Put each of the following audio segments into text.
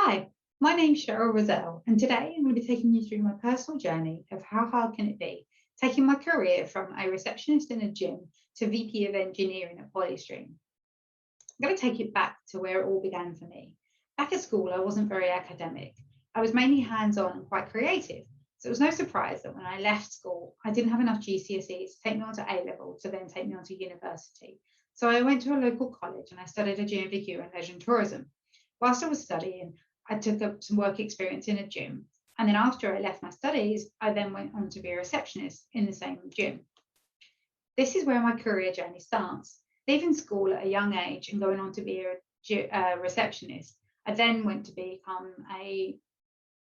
Hi, my name's Cheryl Razzell, and today I'm going to be taking you through my personal journey of how hard can it be taking my career from a receptionist in a gym to VP of engineering at Polystream. I'm going to take it back to where it all began for me. Back at school, I wasn't very academic. I was mainly hands-on and quite creative. So it was no surprise that when I left school, I didn't have enough GCSEs to take me on to A-level to then take me on to university. So I went to a local college and I studied a GMVQ in leisure and tourism. Whilst I was studying, I took up some work experience in a gym. And then after I left my studies, I then went on to be a receptionist in the same gym. This is where my career journey starts. Leaving school at a young age and going on to be a receptionist, I then went to become a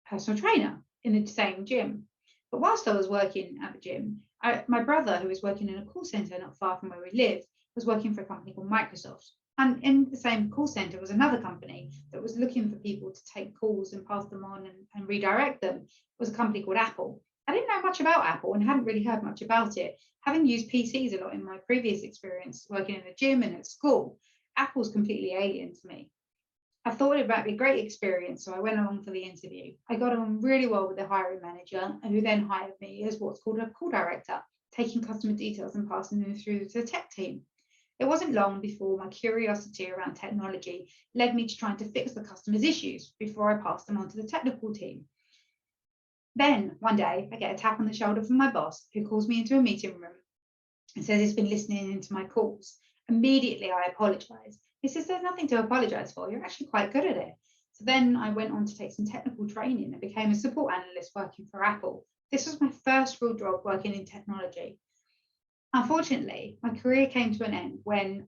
personal trainer in the same gym. But whilst I was working at the gym, my brother, who was working in a call centre not far from where we lived, was working for a company called Microsoft. And in the same call centre was another company that was looking for people to take calls and pass them on and redirect them. It was a company called Apple. I didn't know much about Apple and hadn't really heard much about it. Having used PCs a lot in my previous experience working in the gym and at school, Apple's completely alien to me. I thought it might be a great experience, so I went along for the interview. I got on really well with the hiring manager, who then hired me as what's called a call director, taking customer details and passing them through to the tech team. It wasn't long before my curiosity around technology led me to trying to fix the customer's issues before I passed them on to the technical team. Then one day I get a tap on the shoulder from my boss, who calls me into a meeting room and says he's been listening into my calls. Immediately I apologise. He says, there's nothing to apologise for, you're actually quite good at it. So then I went on to take some technical training and became a support analyst working for Apple. This was my first real job working in technology. Unfortunately, my career came to an end when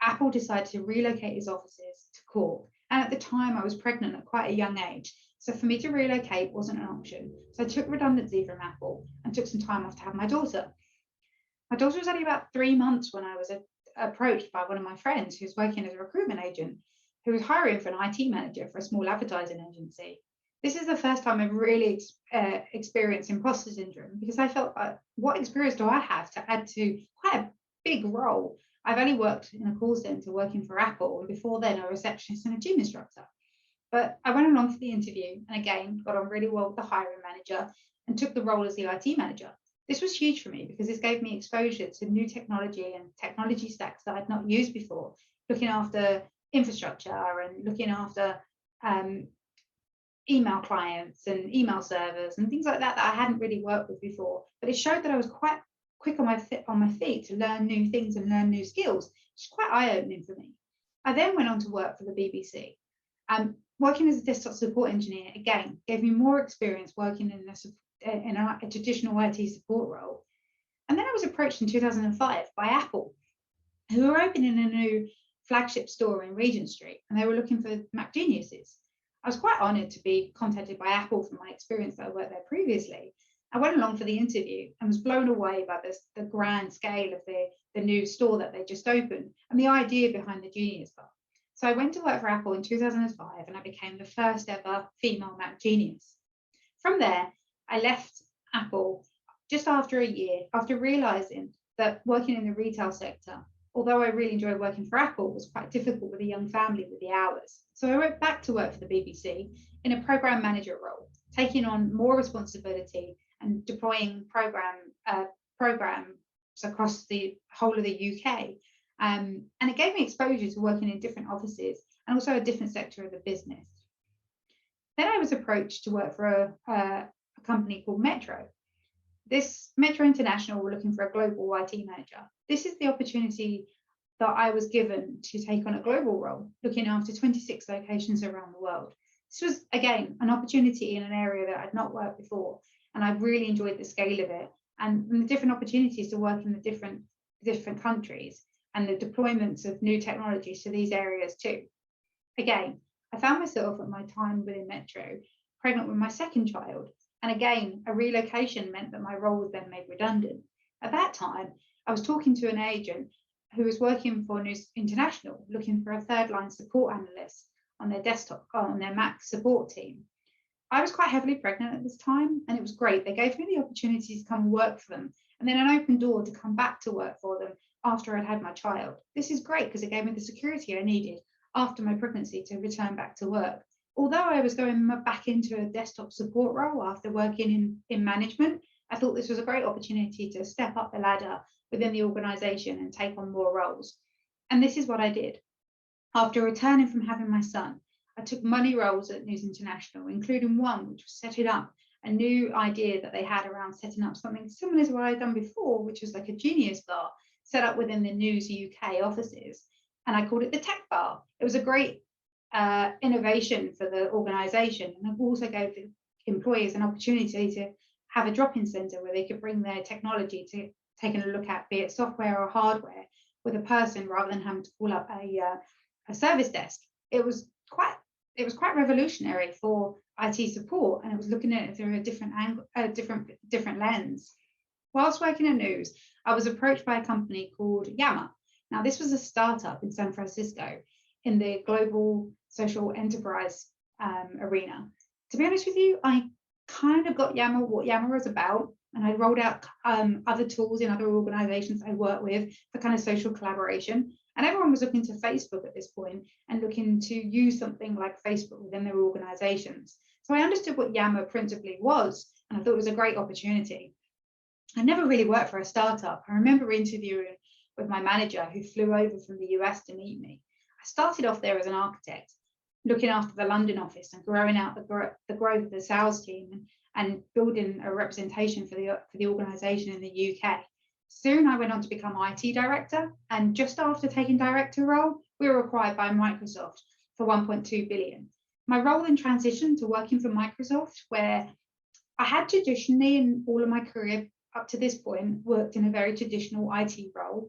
Apple decided to relocate its offices to Cork. And at the time, I was pregnant at quite a young age. So for me to relocate wasn't an option. So I took redundancy from Apple and took some time off to have my daughter. My daughter was only about 3 months when I was approached by one of my friends who's working as a recruitment agent, who was hiring for an IT manager for a small advertising agency. This is the first time I've really experienced imposter syndrome, because I felt, what experience do I have to add to quite a big role? I've only worked in a call centre working for Apple, and before then a receptionist and a gym instructor. But I went along for the interview and again got on really well with the hiring manager and took the role as the IT manager. This was huge for me because this gave me exposure to new technology and technology stacks that I'd not used before, looking after infrastructure and looking after email clients and email servers and things like that I hadn't really worked with before. But it showed that I was quite quick on my feet to learn new things and learn new skills, which is quite eye-opening for me. I then went on to work for the BBC. Working as a desktop support engineer, again, gave me more experience working in a traditional IT support role. And then I was approached in 2005 by Apple, who were opening a new flagship store in Regent Street, and they were looking for Mac geniuses. I was quite honoured to be contacted by Apple from my experience that I worked there previously. I went along for the interview and was blown away by the grand scale of the new store that they just opened and the idea behind the Genius Bar. So I went to work for Apple in 2005 and I became the first ever female Mac genius. From there, I left Apple just after a year, after realising that working in the retail sector, although I really enjoyed working for Apple, was quite difficult with a young family with the hours. So I went back to work for the BBC in a programme manager role, taking on more responsibility and deploying programs across the whole of the UK. And it gave me exposure to working in different offices and also a different sector of the business. Then I was approached to work for a company called Metro. This Metro International were looking for a global IT manager. This is the opportunity that I was given to take on a global role, looking after 26 locations around the world. This was, again, an opportunity in an area that I'd not worked before, and I really enjoyed the scale of it and the different opportunities to work in the different countries and the deployments of new technologies to these areas too. Again, I found myself at my time within Metro pregnant with my second child, and again, a relocation meant that my role was then made redundant. At that time, I was talking to an agent who was working for News International, looking for a third-line support analyst on their desktop, on their Mac support team. I was quite heavily pregnant at this time, and it was great. They gave me the opportunity to come work for them, and then an open door to come back to work for them after I'd had my child. This is great because it gave me the security I needed after my pregnancy to return back to work. Although I was going back into a desktop support role after working in management, I thought this was a great opportunity to step up the ladder within the organisation and take on more roles. And this is what I did. After returning from having my son, I took many roles at News International, including one which was setting up a new idea that they had around setting up something similar to what I'd done before, which was like a Genius Bar set up within the News UK offices. And I called it the Tech Bar. It was a great innovation for the organisation, and it also gave the employees an opportunity to have a drop-in centre where they could bring their technology to taking a look at, be it software or hardware, with a person rather than having to call up a service desk. It was quite revolutionary for IT support, and it was looking at it through a different angle, different lens. Whilst working in news, I was approached by a company called Yammer. Now, this was a startup in San Francisco in the global social enterprise arena. To be honest with you, I kind of got Yammer, what Yammer was about, and I rolled out other tools in other organizations I work with for kind of social collaboration. And everyone was looking to Facebook at this point and looking to use something like Facebook within their organizations. So I understood what Yammer principally was, and I thought it was a great opportunity. I never really worked for a startup. I remember interviewing with my manager who flew over from the US to meet me. I started off there as an architect, looking after the London office and growing out the growth of the sales team and building a representation for the organisation in the UK. Soon I went on to become IT director, and just after taking director role, we were acquired by Microsoft for 1.2 billion. My role then transitioned to working for Microsoft, where I had traditionally in all of my career up to this point worked in a very traditional IT role.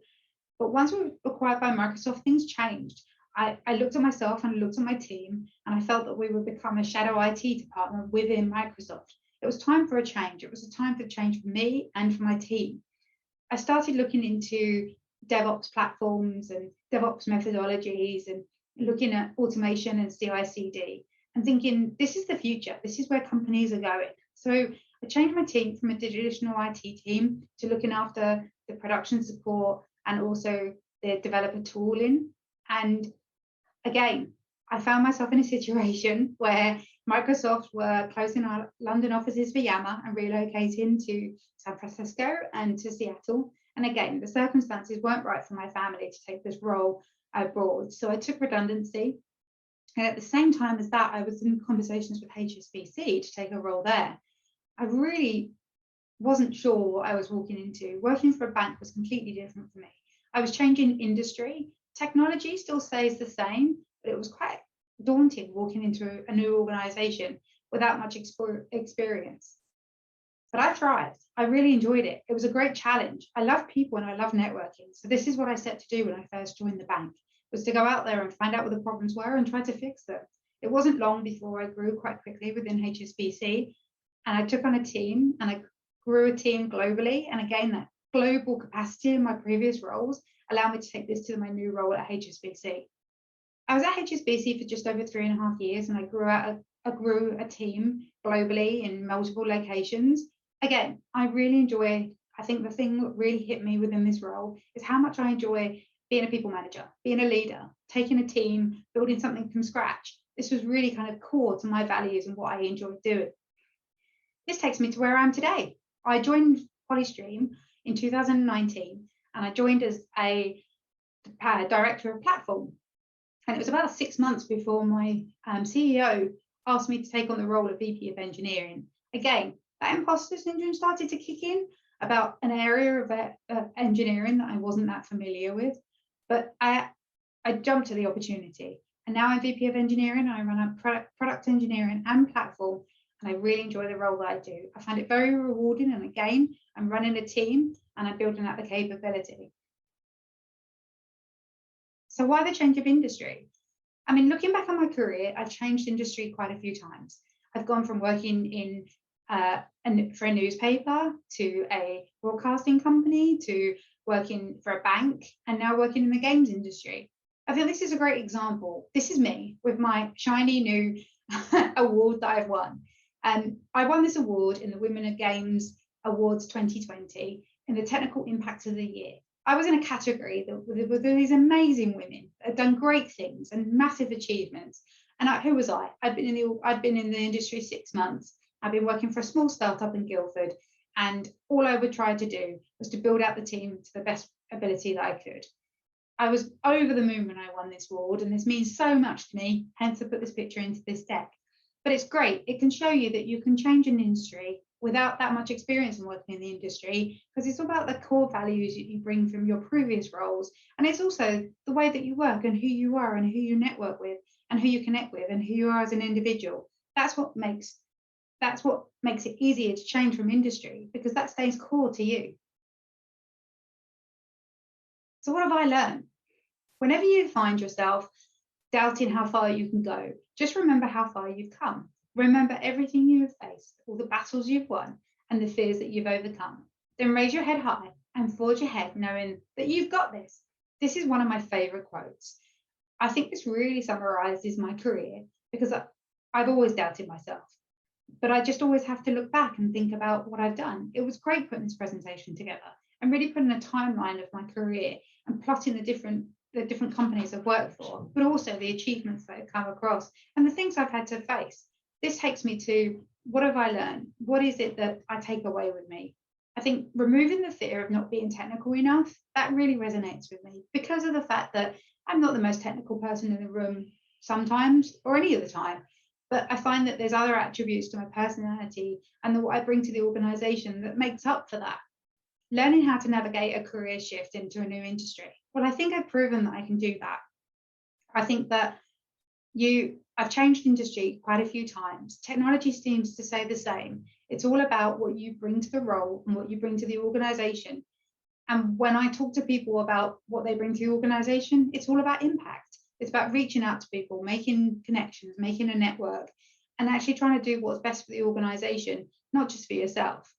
But once we were acquired by Microsoft, things changed. I looked at myself and looked at my team, and I felt that we would become a shadow IT department within Microsoft. It was time for a change. It was a time for change for me and for my team. I started looking into DevOps platforms and DevOps methodologies and looking at automation and CI/CD and thinking, this is the future. This is where companies are going. So I changed my team from a traditional IT team to looking after the production support and also the developer tooling. And again, I found myself in a situation where Microsoft were closing our London offices for Yammer and relocating to San Francisco and to Seattle. And again, the circumstances weren't right for my family to take this role abroad. So I took redundancy. And at the same time as that, I was in conversations with HSBC to take a role there. I really wasn't sure what I was walking into. Working for a bank was completely different for me. I was changing industry. Technology still stays the same, but it was quite daunting walking into a new organization without much experience. But I thrived. I really enjoyed it. It was a great challenge. I love people and I love networking. So this is what I set to do when I first joined the bank, was to go out there and find out what the problems were and try to fix them. It wasn't long before I grew quite quickly within HSBC, and I took on a team and I grew a team globally. And again, that global capacity in my previous roles allowed me to take this to my new role at HSBC. I was at HSBC for just over 3.5 years, and I grew a team globally in multiple locations. Again, I really enjoy, I think the thing that really hit me within this role is how much I enjoy being a people manager, being a leader, taking a team, building something from scratch. This was really kind of core to my values and what I enjoyed doing. This takes me to where I am today. I joined Polystream in 2019, and I joined as a director of platform. And it was about 6 months before my CEO asked me to take on the role of VP of Engineering. Again, that imposter syndrome started to kick in about an area of engineering that I wasn't that familiar with. But I jumped to the opportunity. And now I'm VP of Engineering. I run a product engineering and platform. And I really enjoy the role that I do. I find it very rewarding. And again, I'm running a team and I'm building out the capability. So why the change of industry? I mean, looking back on my career, I've changed industry quite a few times. I've gone from working for a newspaper to a broadcasting company to working for a bank and now working in the games industry. I feel this is a great example. This is me with my shiny new award that I've won. I won this award in the Women of Games Awards 2020 in the Technical Impact of the Year. I was in a category with these amazing women that had done great things and massive achievements. And who was I? I'd been in the industry 6 months. I'd been working for a small startup in Guildford, and all I would try to do was to build out the team to the best ability that I could. I was over the moon when I won this award, and this means so much to me, hence I put this picture into this deck. But it's great. It can show you that you can change an industry without that much experience in working in the industry, because it's all about the core values that you bring from your previous roles. And it's also the way that you work and who you are and who you network with and who you connect with and who you are as an individual. That's what makes it easier to change from industry, because that stays core to you. So what have I learned? Whenever you find yourself doubting how far you can go, just remember how far you've come. Remember everything you have faced, all the battles you've won, and the fears that you've overcome. Then raise your head high and forge ahead, knowing that you've got this. This is one of my favourite quotes. I think this really summarises my career, because I've always doubted myself. But I just always have to look back and think about what I've done. It was great putting this presentation together and really putting a timeline of my career and plotting the different companies I've worked for, but also the achievements that I've come across and the things I've had to face. This takes me to, what have I learned? What is it that I take away with me? I think removing the fear of not being technical enough, that really resonates with me, because of the fact that I'm not the most technical person in the room sometimes, or any of the time. But I find that there's other attributes to my personality and what I bring to the organisation that makes up for that. Learning how to navigate a career shift into a new industry. Well, I think I've proven that I can do that. I think that I've changed industry quite a few times. Technology seems to say the same. It's all about what you bring to the role and what you bring to the organisation. And when I talk to people about what they bring to the organisation, it's all about impact. It's about reaching out to people, making connections, making a network, and actually trying to do what's best for the organisation, not just for yourself.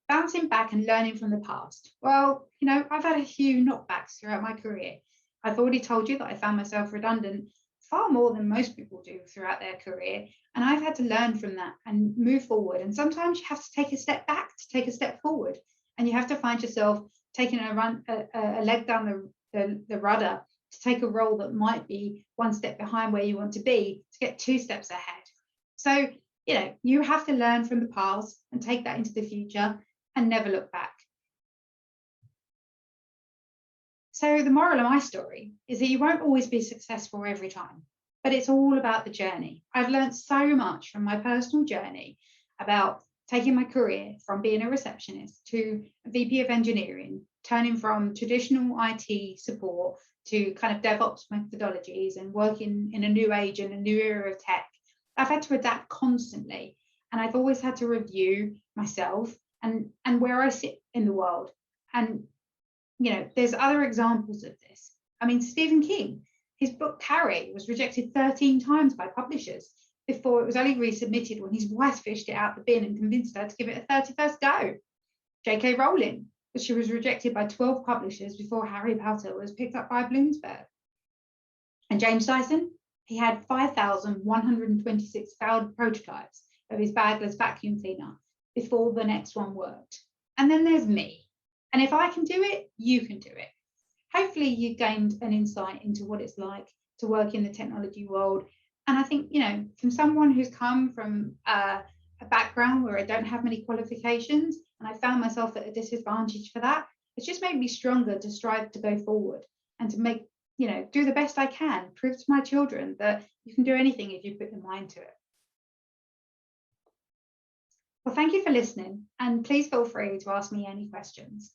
Bouncing back and learning from the past. Well, I've had a few knockbacks throughout my career. I've already told you that I found myself redundant far more than most people do throughout their career. And I've had to learn from that and move forward. And sometimes you have to take a step back to take a step forward. And you have to find yourself taking a leg down the rudder to take a role that might be one step behind where you want to be, to get 2 steps ahead. So, you have to learn from the past and take that into the future and never look back. So the moral of my story is that you won't always be successful every time, but it's all about the journey. I've learned so much from my personal journey about taking my career from being a receptionist to a VP of engineering, turning from traditional IT support to kind of DevOps methodologies and working in a new age and a new era of tech. I've had to adapt constantly, and I've always had to review myself and where I sit in the world. And there's other examples of this. I mean, Stephen King, his book Carrie was rejected 13 times by publishers before it was only resubmitted when his wife fished it out the bin and convinced her to give it a 31st go. J.K. Rowling, but she was rejected by 12 publishers before Harry Potter was picked up by Bloomsburg. And James Dyson, he had 5,126 failed prototypes of his bagless vacuum cleaner before the next one worked. And then there's me. And if I can do it, you can do it. Hopefully you gained an insight into what it's like to work in the technology world. And I think, from someone who's come from a background where I don't have many qualifications, and I found myself at a disadvantage for that, it's just made me stronger to strive to go forward and to make, do the best I can, prove to my children that you can do anything if you put your mind to it. Well, thank you for listening, and please feel free to ask me any questions.